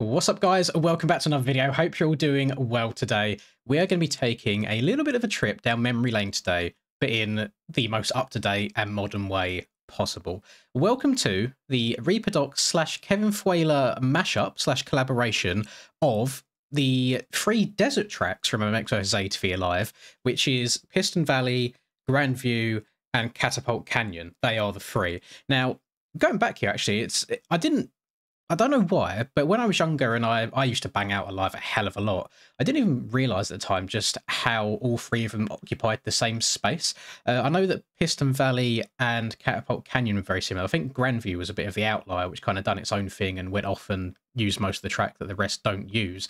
What's up, guys? Welcome back to another video. Hope you're all doing well today. We are going to be taking a little bit of a trip down memory lane today, but in the most up-to-date and modern way possible. Welcome to the Reaper / Kevin Fuela mashup / collaboration of the 3 desert tracks from MXO's to Be Alive, which is Piston Valley, Grandview, and Catapult Canyon. They are the 3. Now, going back here, actually, I don't know why, but when I was younger and I used to bang out Alive a hell of a lot, I didn't even realise at the time just how all 3 of them occupied the same space. I know that Piston Valley and Catapult Canyon were very similar. I think Grandview was a bit of the outlier, which kind of done its own thing and went off and used most of the track that the rest don't use.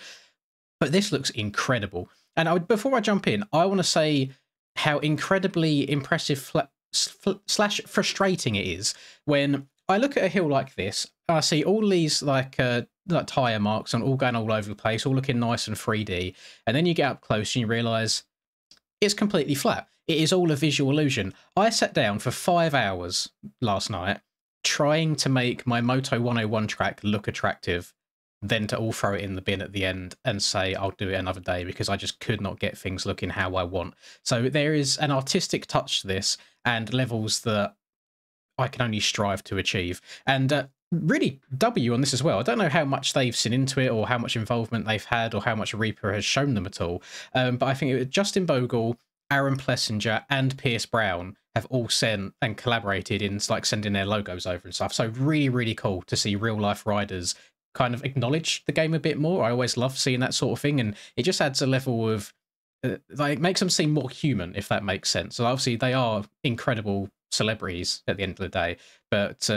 But this looks incredible. And before I jump in, I want to say how incredibly impressive / frustrating it is when I look at a hill like this. I see all these like tyre marks and all going all over the place, all looking nice and 3D. And then you get up close and you realise it's completely flat. It is all a visual illusion. I sat down for 5 hours last night trying to make my Moto 101 track look attractive, then to all throw it in the bin at the end and say I'll do it another day because I just could not get things looking how I want. So there is an artistic touch to this and levels that I can only strive to achieve. And really W on this as well. I don't know how much they've seen into it or how much involvement they've had or how much Reaper has shown them at all. But I think Justin Bogle, Aaron Plessinger and Pierce Brown have all sent and collaborated in like sending their logos over and stuff. So really, really cool to see real life riders kind of acknowledge the game a bit more. I always love seeing that sort of thing, and it just adds a level of like makes them seem more human, if that makes sense. So obviously they are incredible celebrities at the end of the day, but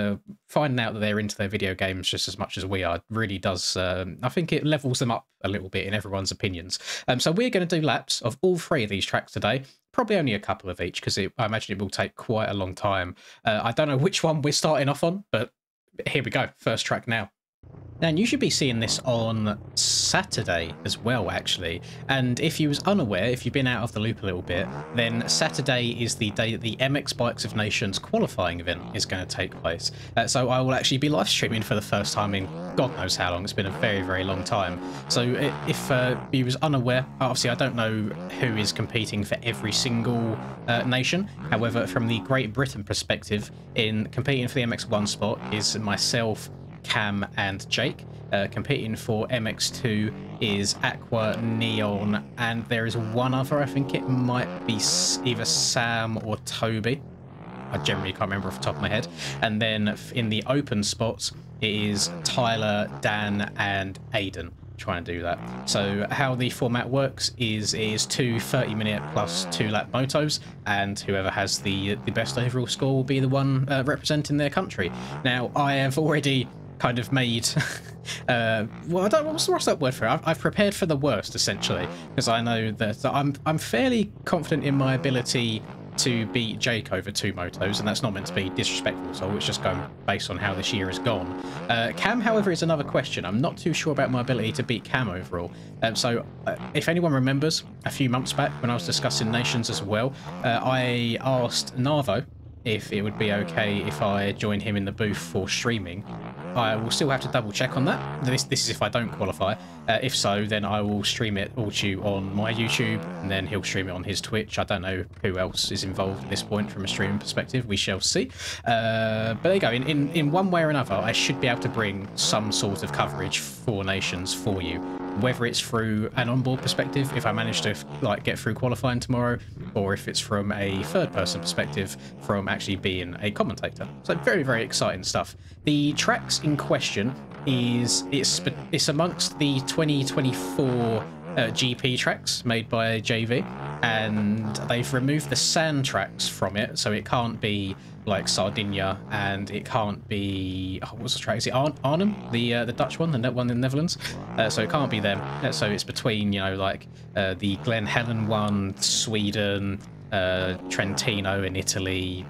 finding out that they're into their video games just as much as we are really does I think it levels them up a little bit in everyone's opinions. So we're going to do laps of all 3 of these tracks today, probably only a couple of each because I imagine it will take quite a long time. I don't know which one we're starting off on, but here we go. First track now. Now, you should be seeing this on Saturday as well, actually. And if you was unaware, if you've been out of the loop a little bit, then Saturday is the day that the MX Bikes of Nations qualifying event is going to take place. So I will actually be live streaming for the first time in God knows how long. It's been a very, very long time. So if you was unaware, obviously I don't know who is competing for every single nation. However, from the Great Britain perspective, in competing for the MX1 spot is myself, Cam and Jake. Competing for MX2 is Aqua, Neon, and there is one other. I think it might be either Sam or Toby. I generally can't remember off the top of my head. And then in the open spots, it is Tyler, Dan, and Aiden trying to do that. So how the format works is 2 30-minute plus 2 lap motos, and whoever has the best overall score will be the one representing their country. Now, I have already kind of made well, I don't what's that word for it? I've prepared for the worst, essentially, because I know that I'm fairly confident in my ability to beat Jake over 2 motos, and that's not meant to be disrespectful at all. It's just going based on how this year has gone. Cam, however, is another question. I'm not too sure about my ability to beat Cam overall. So if anyone remembers, a few months back when I was discussing nations as well, I asked Narvo if it would be okay if I join him in the booth for streaming. I will still have to double check on that. This is if I don't qualify. If so, then I will stream it all to you on my YouTube, and then he'll stream it on his Twitch. I don't know who else is involved at this point from a streaming perspective. We shall see. But there you go. In one way or another, I should be able to bring some sort of coverage for nations for you. Whether it's through an onboard perspective, if I manage to like get through qualifying tomorrow, or if it's from a third-person perspective, from actually being a commentator. So very, very exciting stuff. The tracks in question it's amongst the 2024 GP tracks made by JV, and they've removed the sand tracks from it, so it can't be like Sardinia, and it can't be what's the track? Is it Arnhem, the Dutch one, the one in the Netherlands? So it can't be them. So it's between, you know, like the Glen Helen one, Sweden, Trentino in Italy,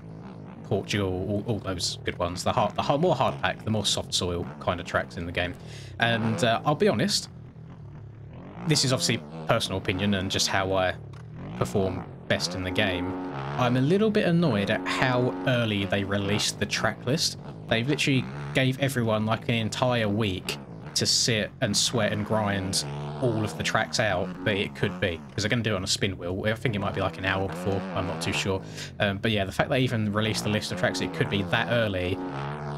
Portugal, all those good ones. The more hard pack, the more soft soil kind of tracks in the game. And I'll be honest, this is obviously personal opinion and just how I perform best in the game. I'm a little bit annoyed at how early they released the track list. They literally gave everyone like an entire week to sit and sweat and grind all of the tracks out that it could be, because they're going to do it on a spin wheel. I think it might be like an hour before, I'm not too sure. But yeah, the fact they even released the list of tracks it could be that early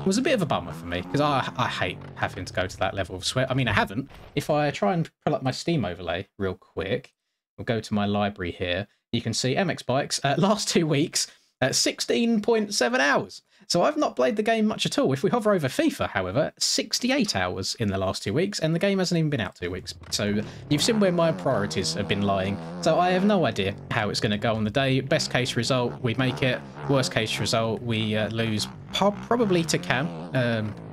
was a bit of a bummer for me, because I hate having to go to that level of sweat. I mean, I haven't. If I try and pull up my Steam overlay real quick, we'll go to my library here. You can see MX Bikes last 2 weeks at 16.7 hours. So I've not played the game much at all. If we hover over FIFA, however, 68 hours in the last 2 weeks, and the game hasn't even been out 2 weeks. So you've seen where my priorities have been lying. So I have no idea how it's going to go on the day. Best case result, we make it. Worst case result, we lose probably to Cam.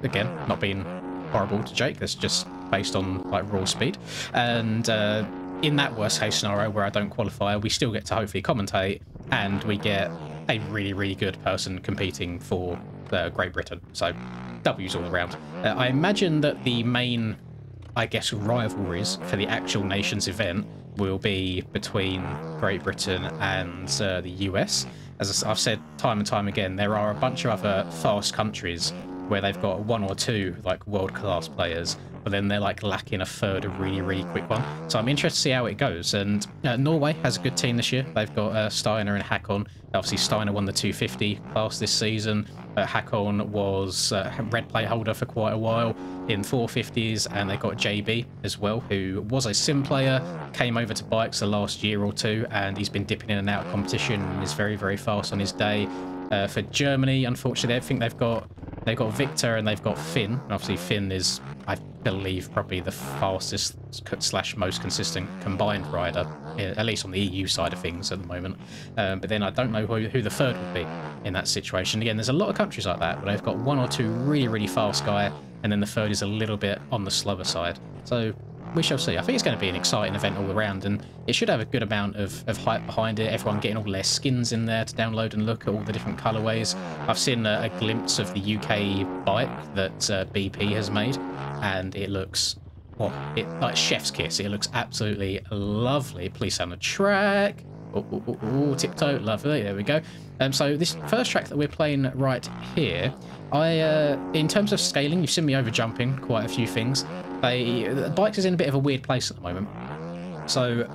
Again, not being horrible to Jake, that's just based on like raw speed. And in that worst case scenario where I don't qualify, we still get to hopefully commentate, and we get a really, really good person competing for Great Britain. So W's all around. I imagine that the main, I guess, rivalries for the actual nations event will be between Great Britain and the US. As I've said time and time again, there are a bunch of other fast countries where they've got 1 or 2 like world-class players, but then they're like lacking a third, a really, really quick one. So I'm interested to see how it goes. And Norway has a good team this year. They've got Steiner and Hakon. Obviously, Steiner won the 250 class this season. Hakon was red plate holder for quite a while in 450s, and they got JB as well, who was a sim player, came over to bikes the last year or two, and he's been dipping in and out of competition and is very, very fast on his day. For Germany, unfortunately, I think they've got Victor and they've got Finn. And obviously, Finn is, I believe, probably the fastest / most consistent combined rider, at least on the EU side of things at the moment. But then I don't know who the third would be in that situation. Again, there's a lot of countries like that, but they've got 1 or 2 really, really fast guy, and then the third is a little bit on the slower side. So we shall see. I think it's going to be an exciting event all around, and it should have a good amount of hype behind it. Everyone getting all their skins in there to download and look at all the different colorways. I've seen a glimpse of the UK bike that BP has made, and it looks, well, like chef's kiss. It looks absolutely lovely. Please sound a track. Tiptoe, lovely. There we go. So this first track that we're playing right here, in terms of scaling, you've seen me over jumping quite a few things. The bikes is in a bit of a weird place at the moment. So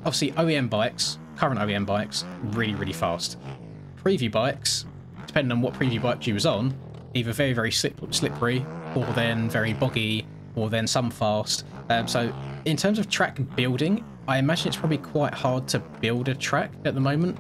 obviously OEM bikes, current OEM bikes, really, really fast. Preview bikes, depending on what preview bike you was on, either very, very slippery, or then very boggy, or then some fast. So in terms of track building, I imagine it's probably quite hard to build a track at the moment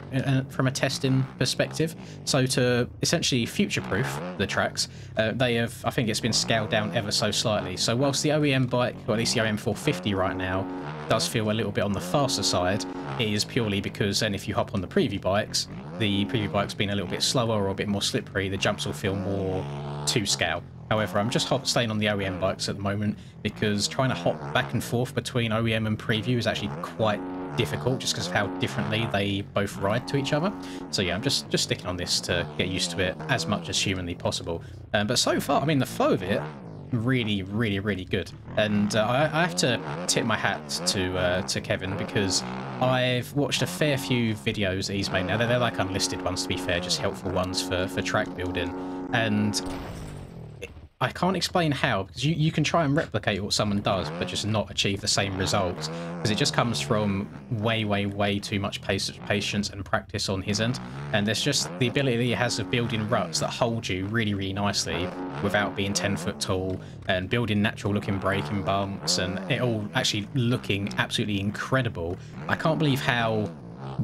from a testing perspective. So to essentially future-proof the tracks, they have, I think it's been scaled down ever so slightly. So whilst the OEM bike, or at least the OEM 450 right now, does feel a little bit on the faster side, it is purely because then if you hop on the preview bikes, the preview bike's been a little bit slower or a bit more slippery, the jumps will feel more to scale. However, I'm just staying on the OEM bikes at the moment because trying to hop back and forth between OEM and preview is actually quite difficult just because of how differently they both ride to each other. So yeah, I'm just sticking on this to get used to it as much as humanly possible. But so far, I mean, the flow of it, really, really, really good. And I have to tip my hat to Kevin because I've watched a fair few videos that he's made. Now, they're like unlisted ones, to be fair, just helpful ones for track building. And I can't explain how, because you can try and replicate what someone does, but just not achieve the same results, because it just comes from way, way, way too much patience and practice on his end. And there's just the ability that he has of building ruts that hold you really, really nicely without being 10 foot tall, and building natural looking braking bumps, and it all actually looking absolutely incredible. I can't believe how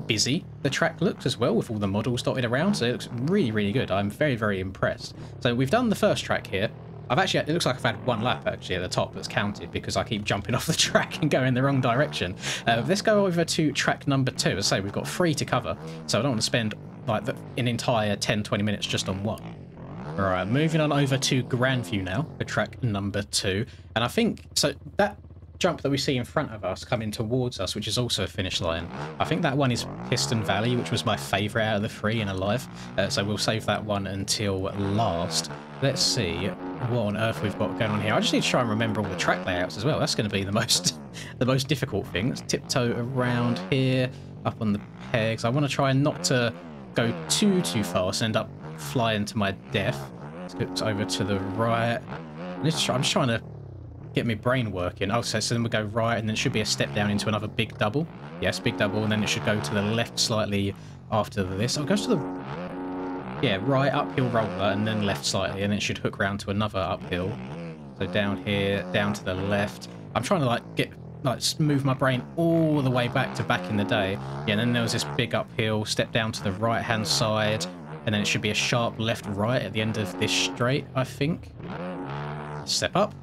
busy the track looks as well, with all the models dotted around, so it looks really, really good. I'm very, very impressed. So we've done the first track here. It looks like I've had 1 lap actually at the top that's counted because I keep jumping off the track and going the wrong direction. Let's go over to track number 2. As I say, we've got 3 to cover, so I don't want to spend like an entire 10-20 minutes just on one. Alright, moving on over to Grandview now for track number 2. And I think, so that jump that we see in front of us coming towards us, which is also a finish line, I think that one is Piston Valley, which was my favourite out of the 3 in Alive. So we'll save that one until last. Let's see what on earth we've got going on here. I just need to try and remember all the track layouts as well. That's going to be the most difficult thing. Let's tiptoe around here, up on the pegs. I want to try not to go too fast and end up flying to my death. Let's go over to the right. I'm just trying to get my brain working. Oh, so then we go right, and then it should be a step down into another big double. Yes, big double, and then it should go to the left slightly after this. Oh, it goes to the... yeah, right uphill roller, and then left slightly, and it should hook round to another uphill. So down here, down to the left. I'm trying to move my brain all the way back in the day. Yeah, and then there was this big uphill, step down to the right-hand side, and then it should be a sharp left-right at the end of this straight, I think. Step up.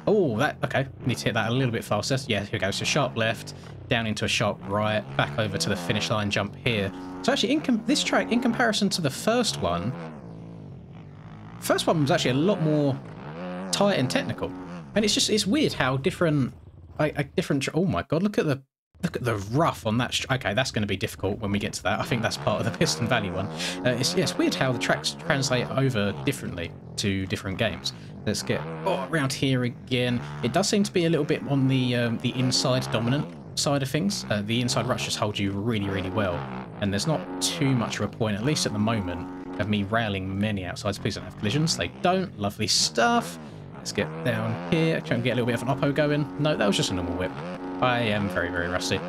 Oh, okay. Need to hit that a little bit faster. Yeah, here we go. So sharp left, down into a sharp right, back over to the finish line jump here. So actually, this track, in comparison to the first one was actually a lot more tight and technical. And it's weird how different, oh my god, look at the rough on that. Okay, that's going to be difficult when we get to that. I think that's part of the Piston Valley one. It's weird how the tracks translate over differently to different games. Let's get around here again. It does seem to be a little bit on the inside dominant side of things. The inside rush just holds you really, really well. And there's not too much of a point, at least at the moment, of me railing many outsides. Please don't have collisions. They don't. Lovely stuff. Let's get down here. Try and get a little bit of an oppo going. No, that was just a normal whip. I am very, very rusty.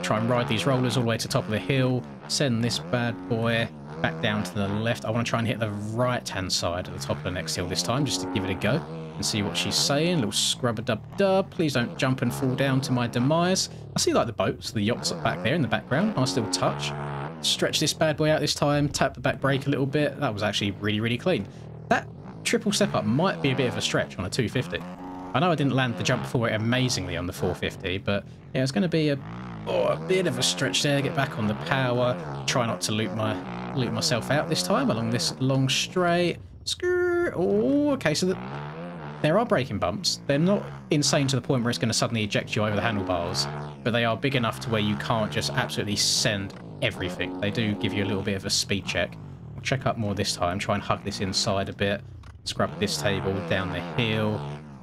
Try and ride these rollers all the way to the top of the hill. Send this bad boy back down to the left. I want to try and hit the right-hand side at the top of the next hill this time, just to give it a go and see what she's saying. Little scrub-a-dub-dub. Please don't jump and fall down to my demise. I see like the boats, the yachts back there in the background. Nice little touch. Stretch this bad boy out this time. Tap the back brake a little bit. That was actually really, really clean. That triple step up might be a bit of a stretch on a 250. I know I didn't land the jump forward amazingly on the 450, but yeah, it's going to be a bit of a stretch there. Get back on the power. Try not to loop myself out this time along this long straight. Oh, okay, so there are braking bumps. They're not insane to the point where it's going to suddenly eject you over the handlebars, but they are big enough to where you can't just absolutely send everything. They do give you a little bit of a speed check. We'll check up more this time. Try and hug this inside a bit. Scrub this table down the hill.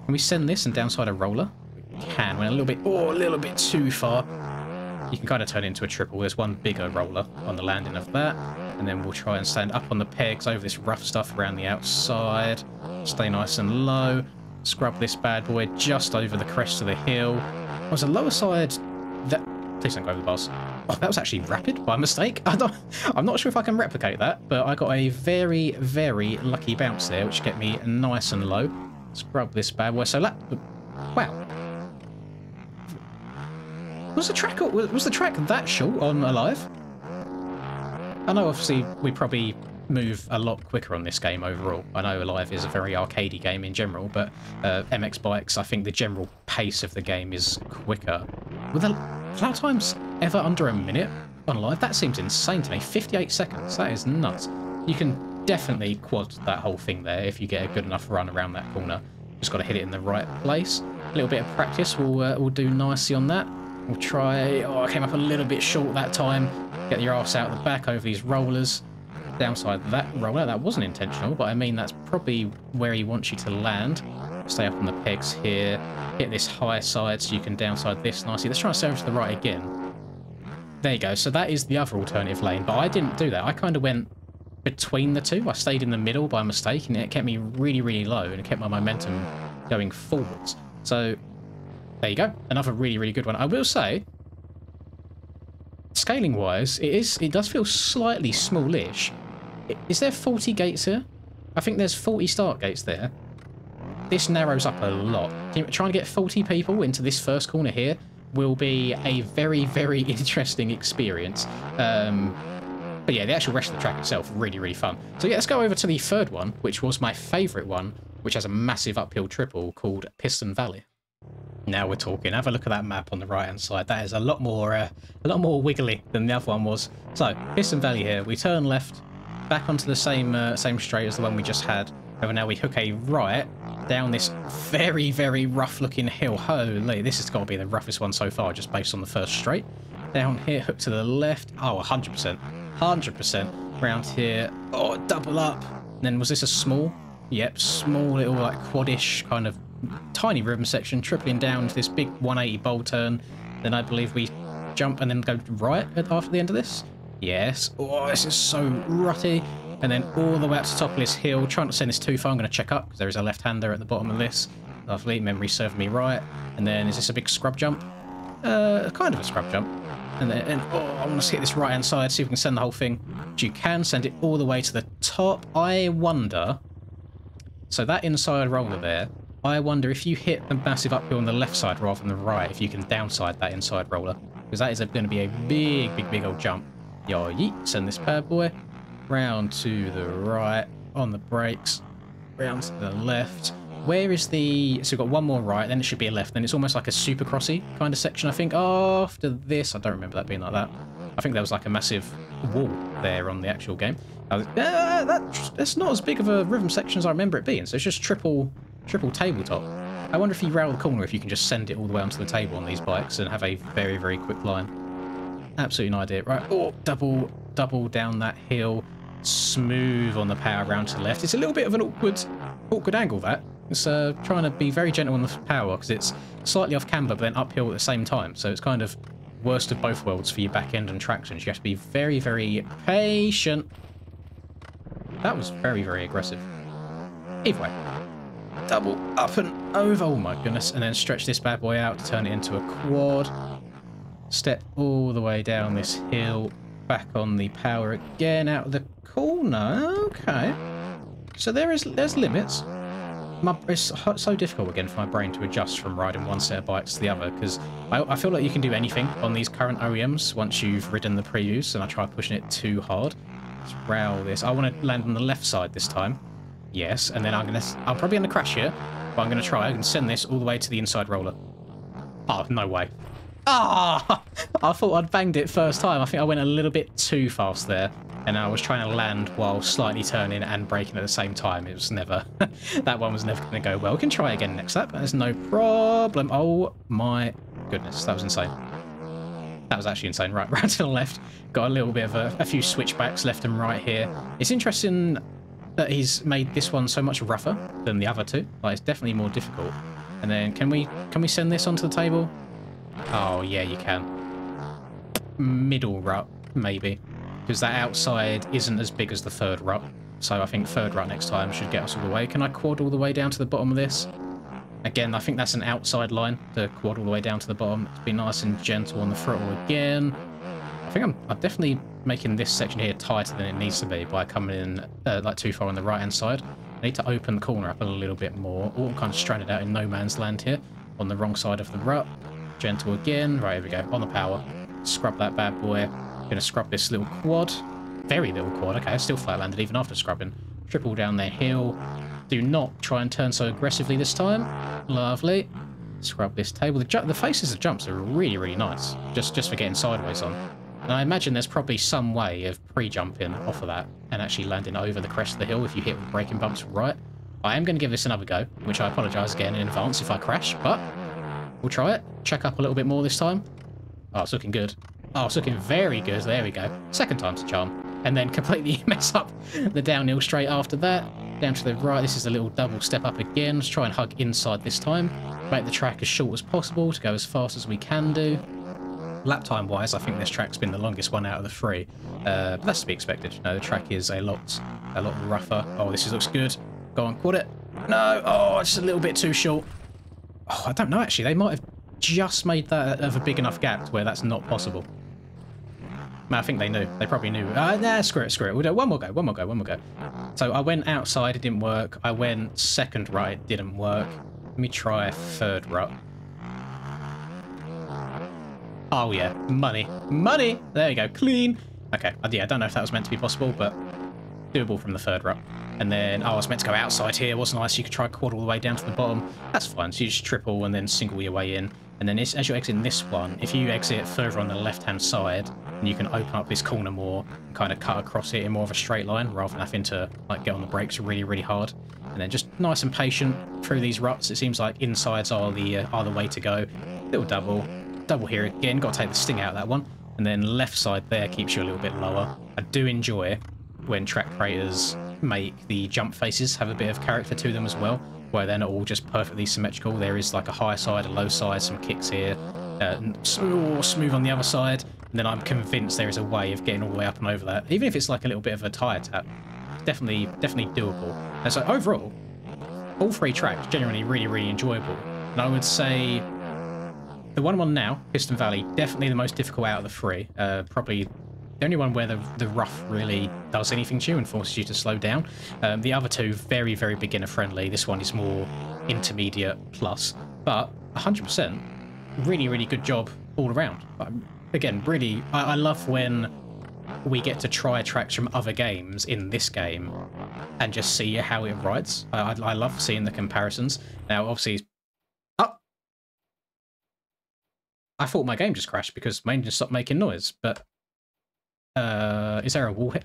Can we send this and downside a roller? We can. Went a little bit too far. You can kind of turn it into a triple. There's one bigger roller on the landing of that. And then we'll try and stand up on the pegs over this rough stuff around the outside. Stay nice and low. Scrub this bad boy just over the crest of the hill. Oh, was the lower side that... Please don't go over the bars. Oh, that was actually rapid by mistake. I'm not sure if I can replicate that, but I got a very, very lucky bounce there, which kept me nice and low. Scrub this bad boy. So wow. Was the track that short on Alive? I know obviously we probably move a lot quicker on this game overall. I know Alive is a very arcadey game in general, but MX Bikes, I think the general pace of the game is quicker. Were the flow times ever under a minute on Alive? That seems insane to me. 58 seconds. That is nuts. You can definitely quad that whole thing there if you get a good enough run around that corner. Just got to hit it in the right place. A little bit of practice will do nicely on that. We'll try... Oh, I came up a little bit short that time. Get your arse out the back over these rollers. Downside that roller. That wasn't intentional, but I mean that's probably where he wants you to land. Stay up on the pegs here. Hit this high side so you can downside this nicely. Let's try and serve to the right again. There you go. So that is the other alternative lane, but I didn't do that. I kind of went between the two. I stayed in the middle by mistake, and it kept me really, really low, and it kept my momentum going forwards. So there you go. Another really, really good one. I will say, scaling wise, it does feel slightly smallish. Is there 40 gates here? I think there's 40 start gates there. This narrows up a lot. Trying to get 40 people into this first corner here will be a very, very interesting experience. But yeah, the actual rest of the track itself, really, really fun. So yeah, let's go over to the third one, which was my favourite one, which has a massive uphill triple called Piston Valley. Now we're talking. Have a look at that map on the right-hand side. That is a lot more wiggly than the other one was. So Piston Valley here. We turn left, back onto the same straight as the one we just had. And now we hook a right down this very, very rough-looking hill. Holy, this has got to be the roughest one so far, just based on the first straight. Down here, hook to the left. Oh, 100%. 100%. Round here. Oh, double up. And then was this a small? Yep, small little like quadish kind of tiny rhythm section, tripling down to this big 180 bowl turn. Then I believe we jump and then go right after the end of this. Yes. Oh, this is so rutty. and then all the way up to the top of this hill. Trying not to send this too far. I'm going to check up because there is a left-hander at the bottom of this. Lovely, memory served me right. And then is this a big scrub jump? Kind of a scrub jump. And oh, I want to hit this right-hand side, see if we can send the whole thing. Which you can send it all the way to the top. I wonder. So that inside roller there, I wonder if you hit the massive uphill on the left side rather than the right, if you can downside that inside roller. Because that is going to be a big old jump. Yo, yeet, send this bad boy round to the right on the brakes, round to the left. Where is the... So we've got one more right, then it should be a left. Then it's almost like a supercrossy kind of section, I think. After this, I don't remember that being like that. I think there was like a massive wall there on the actual game. That's not as big of a rhythm section as I remember it being. So it's just triple tabletop. I wonder if you rail the corner, if you can just send it all the way onto the table on these bikes and have a very quick line. Absolutely no idea. Right, oh, double down that hill. Smooth on the power round to the left. It's a little bit of an awkward angle, that. It's trying to be very gentle on the power because it's slightly off camber but then uphill at the same time. So it's kind of worst of both worlds for your back end and tractions. You have to be very patient. That was very aggressive. Either way. Double up and over. Oh my goodness. And then stretch this bad boy out to turn it into a quad. Step all the way down this hill. Back on the power again out of the corner. Okay. So there's limits. It's so difficult again for my brain to adjust from riding one set of bikes to the other because I feel like you can do anything on these current OEMs once you've ridden the previous, and I try pushing it too hard. Let's rail this. I want to land on the left side this time. Yes, and then I'm probably going to crash here, but I'm going to try and send this all the way to the inside roller. Oh, no way. Ah! I thought I'd banged it first time. I think I went a little bit too fast there. And I was trying to land while slightly turning and braking at the same time. It was never... that one was never going to go well. We can try again next lap. There's no problem. Oh my goodness. That was insane. That was actually insane. Right, round to the left. Got a little bit of a few switchbacks left and right here. It's interesting that he's made this one so much rougher than the other two. Like, it's definitely more difficult. And then can we send this onto the table? Oh, yeah, you can. Middle rut, maybe. Because that outside isn't as big as the third rut. So I think third rut next time should get us all the way. Can I quad all the way down to the bottom of this? Again, I think that's an outside line to quad all the way down to the bottom. It's be nice and gentle on the throttle again. I think I'm definitely making this section here tighter than it needs to be by coming in like too far on the right-hand side. I need to open the corner up a little bit more. All kind of stranded out in no man's land here on the wrong side of the rut. Gentle again. Right, here we go. On the power. Scrub that bad boy. Gonna scrub this little quad. Very little quad. Okay, still flat landed even after scrubbing. Triple down their hill. Do not try and turn so aggressively this time. Lovely. Scrub this table. The faces of jumps are really nice. Just for getting sideways on. And I imagine there's probably some way of pre-jumping off of that and actually landing over the crest of the hill if you hit with braking bumps right. I am going to give this another go, which I apologise again in advance if I crash, but we'll try it. Check up a little bit more this time. Oh, it's looking good. Oh, it's looking very good. There we go. Second time's a charm. And then completely mess up the downhill straight after that. Down to the right. This is a little double step up again. Let's try and hug inside this time. Make the track as short as possible to go as fast as we can do. Lap time wise, I think this track's been the longest one out of the three. But that's to be expected. No, the track is a lot rougher. Oh, this looks good. Go on, quad it. No. Oh, it's a little bit too short. Oh, I don't know, actually. They might have just made that of a big enough gap to where that's not possible. I think they knew. They probably knew. Nah, screw it. We'll do one more go. So I went outside, it didn't work. I went second right, it didn't work. Let me try third rut. Oh yeah, money. There you go, clean. Okay, yeah, I don't know if that was meant to be possible, but doable from the third rut. And then, I was meant to go outside here, wasn't I? So you could try quad all the way down to the bottom. That's fine. So you just triple and then single your way in. And then as you exit this one, if you exit further on the left-hand side, and you can open up this corner more and kind of cut across it in more of a straight line rather than having to like get on the brakes really hard. And then just nice and patient through these ruts. It seems like insides are the way to go. Little double here again. Got to take the sting out of that one. And then left side there keeps you a little bit lower. I do enjoy when track creators make the jump faces have a bit of character to them as well, where they're not all just perfectly symmetrical. There is like a high side, a low side, some kicks here, smooth on the other side, and then I'm convinced there is a way of getting all the way up and over that, even if it's like a little bit of a tyre tap. definitely doable. And so overall, all 3 tracks genuinely really enjoyable. And I would say the one I'm on now, Piston Valley, definitely the most difficult out of the 3. Probably the only one where the rough really does anything to you and forces you to slow down. The other 2, very beginner friendly. This one is more intermediate plus, but 100% really good job all around. Again, really, I love when we get to try tracks from other games in this game and just see how it rides. I love seeing the comparisons. Now, obviously, I thought my game just crashed because my engine stopped making noise, but is there a wall here?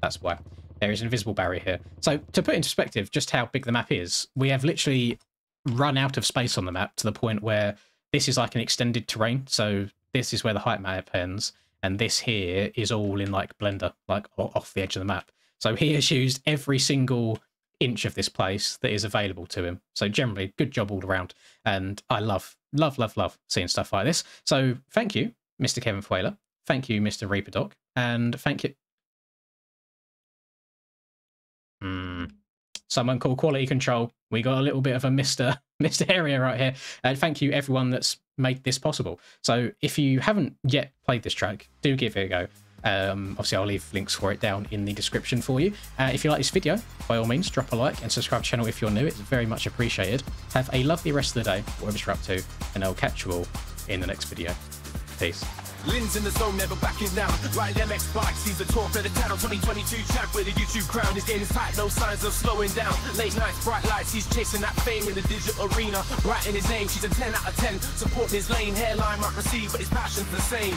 That's why. There is an invisible barrier here. So to put into perspective just how big the map is, we have literally run out of space on the map to the point where this is like an extended terrain. So this is where the height map ends, and this here is all in like Blender, like off the edge of the map. So he has used every single inch of this place that is available to him. So generally, good job all around. And I love seeing stuff like this. So thank you, Mr. Kevin Fwailer. Thank you, Mr. Reaper Doc. And thank you. Someone called Quality Control. We got a little bit of a Mr. area right here. And thank you everyone that's made this possible. So if you haven't yet played this track, do give it a go. Obviously I'll leave links for it down in the description for you. If you like this video, by all means drop a like and subscribe to the channel if you're new. It's very much appreciated. Have a lovely rest of the day, whatever you're up to, and I'll catch you all in the next video. Peace. Lynn's in the zone, never backing down. Riding MX bikes, he's the talk of the town. 2022 champ with a YouTube crown. His game is tight, no signs of slowing down. Late nights, bright lights, he's chasing that fame in the digital arena. Writing his name, she's a 10 out of 10. Supporting his lane, hairline might receive, but his passion's the same.